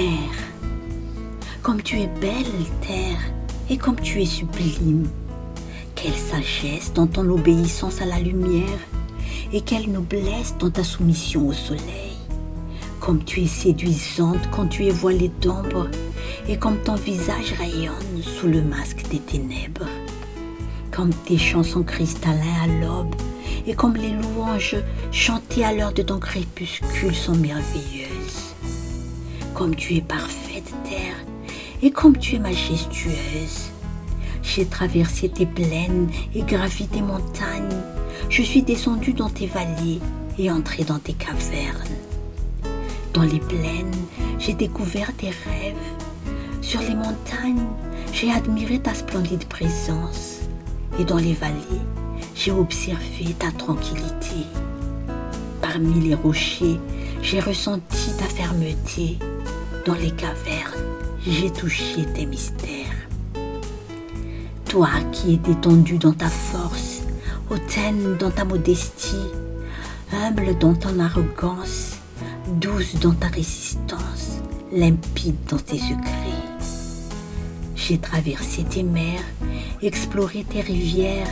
Terre, comme tu es belle, terre, et comme tu es sublime. Quelle sagesse dans ton obéissance à la lumière, et quelle noblesse dans ta soumission au soleil. Comme tu es séduisante quand tu es voilée d'ombre, et comme ton visage rayonne sous le masque des ténèbres. Comme tes chants sont cristallins à l'aube, et comme les louanges chantées à l'heure de ton crépuscule sont merveilleuses. Comme tu es parfaite, terre, et comme tu es majestueuse. J'ai traversé tes plaines et gravi tes montagnes. Je suis descendu dans tes vallées et entré dans tes cavernes. Dans les plaines, j'ai découvert tes rêves. Sur les montagnes, j'ai admiré ta splendide présence. Et dans les vallées, j'ai observé ta tranquillité. Parmi les rochers, j'ai ressenti ta fermeté. Dans les cavernes, j'ai touché tes mystères. Toi qui es détendu dans ta force, hautaine dans ta modestie, humble dans ton arrogance, douce dans ta résistance, limpide dans tes secrets. J'ai traversé tes mers, exploré tes rivières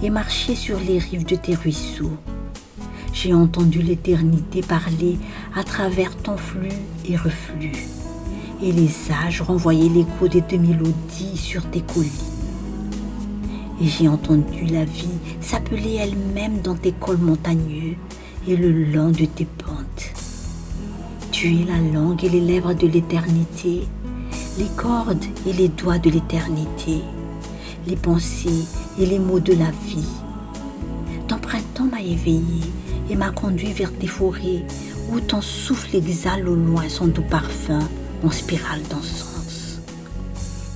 et marché sur les rives de tes ruisseaux. J'ai entendu l'éternité parler à travers ton flux et reflux, et les sages renvoyaient l'écho de tes mélodies sur tes collines. Et j'ai entendu la vie s'appeler elle-même dans tes cols montagneux et le long de tes pentes. Tu es la langue et les lèvres de l'éternité, les cordes et les doigts de l'éternité, les pensées et les mots de la vie. Ton printemps m'a éveillé et m'a conduit vers tes forêts où ton souffle exhale au loin son doux parfum en spirale d'encens.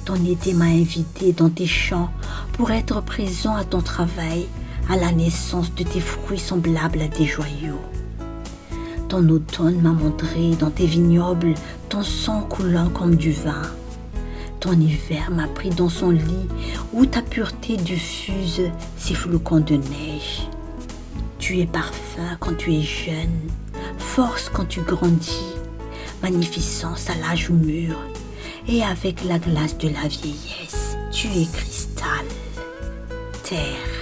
Ton été m'a invité dans tes champs pour être présent à ton travail, à la naissance de tes fruits semblables à des joyaux. Ton automne m'a montré dans tes vignobles ton sang coulant comme du vin. Ton hiver m'a pris dans son lit où ta pureté diffuse ses flocons de neige. Tu es parfum quand tu es jeune, force quand tu grandis, magnificence à l'âge mûr, et avec la glace de la vieillesse, tu es cristal, terre.